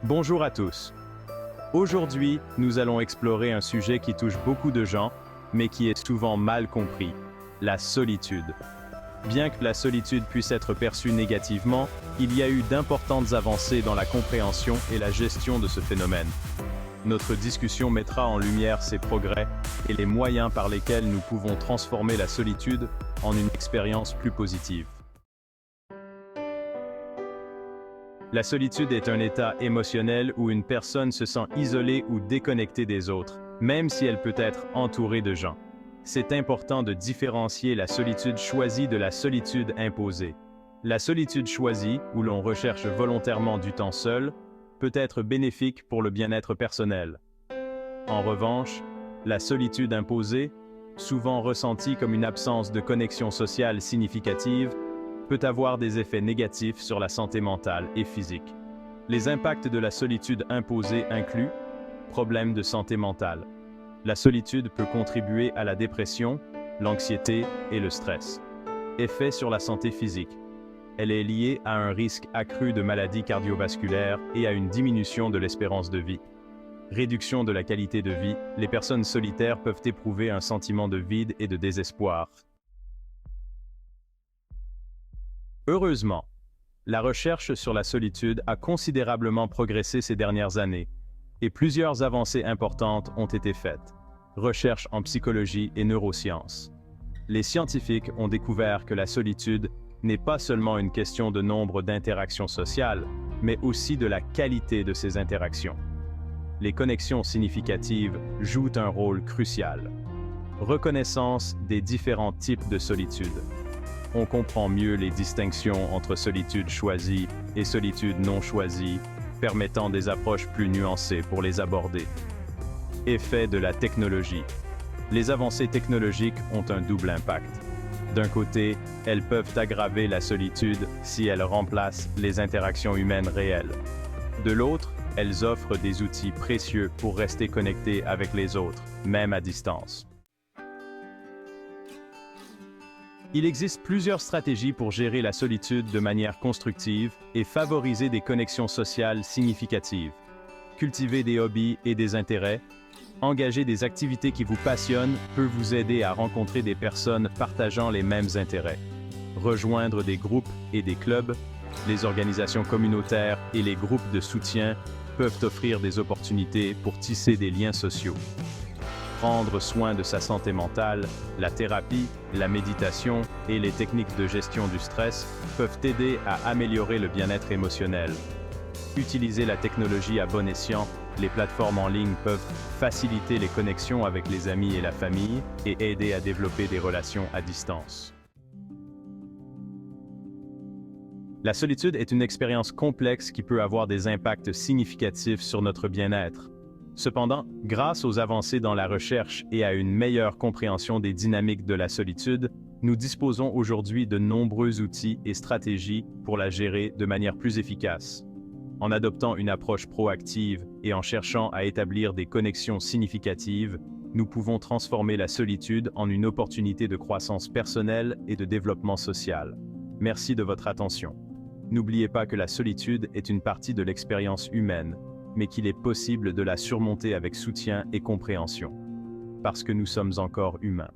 Bonjour à tous. Aujourd'hui, nous allons explorer un sujet qui touche beaucoup de gens, mais qui est souvent mal compris, la solitude. Bien que la solitude puisse être perçue négativement, il y a eu d'importantes avancées dans la compréhension et la gestion de ce phénomène. Notre discussion mettra en lumière ces progrès et les moyens par lesquels nous pouvons transformer la solitude en une expérience plus positive. La solitude est un état émotionnel où une personne se sent isolée ou déconnectée des autres, même si elle peut être entourée de gens. C'est important de différencier la solitude choisie de la solitude imposée. La solitude choisie, où l'on recherche volontairement du temps seul, peut être bénéfique pour le bien-être personnel. En revanche, la solitude imposée, souvent ressentie comme une absence de connexion sociale significative, peut avoir des effets négatifs sur la santé mentale et physique. Les impacts de la solitude imposée incluent problèmes de santé mentale. La solitude peut contribuer à la dépression, l'anxiété et le stress. Effets sur la santé physique. Elle est liée à un risque accru de maladies cardiovasculaires et à une diminution de l'espérance de vie. Réduction de la qualité de vie. Les personnes solitaires peuvent éprouver un sentiment de vide et de désespoir. Heureusement, la recherche sur la solitude a considérablement progressé ces dernières années, et plusieurs avancées importantes ont été faites. Recherche en psychologie et neurosciences. Les scientifiques ont découvert que la solitude n'est pas seulement une question de nombre d'interactions sociales, mais aussi de la qualité de ces interactions. Les connexions significatives jouent un rôle crucial. Reconnaissance des différents types de solitude. On comprend mieux les distinctions entre solitude choisie et solitude non choisie, permettant des approches plus nuancées pour les aborder. Effet de la technologie. Les avancées technologiques ont un double impact. D'un côté, elles peuvent aggraver la solitude si elles remplacent les interactions humaines réelles. De l'autre, elles offrent des outils précieux pour rester connectés avec les autres, même à distance. Il existe plusieurs stratégies pour gérer la solitude de manière constructive et favoriser des connexions sociales significatives. Cultiver des hobbies et des intérêts. Engager des activités qui vous passionnent peut vous aider à rencontrer des personnes partageant les mêmes intérêts. Rejoindre des groupes et des clubs. Les organisations communautaires et les groupes de soutien peuvent offrir des opportunités pour tisser des liens sociaux. Prendre soin de sa santé mentale, la thérapie, la méditation et les techniques de gestion du stress peuvent aider à améliorer le bien-être émotionnel. Utiliser la technologie à bon escient, les plateformes en ligne peuvent faciliter les connexions avec les amis et la famille et aider à développer des relations à distance. La solitude est une expérience complexe qui peut avoir des impacts significatifs sur notre bien-être. Cependant, grâce aux avancées dans la recherche et à une meilleure compréhension des dynamiques de la solitude, nous disposons aujourd'hui de nombreux outils et stratégies pour la gérer de manière plus efficace. En adoptant une approche proactive et en cherchant à établir des connexions significatives, nous pouvons transformer la solitude en une opportunité de croissance personnelle et de développement social. Merci de votre attention. N'oubliez pas que la solitude est une partie de l'expérience humaine, mais qu'il est possible de la surmonter avec soutien et compréhension, parce que nous sommes encore humains.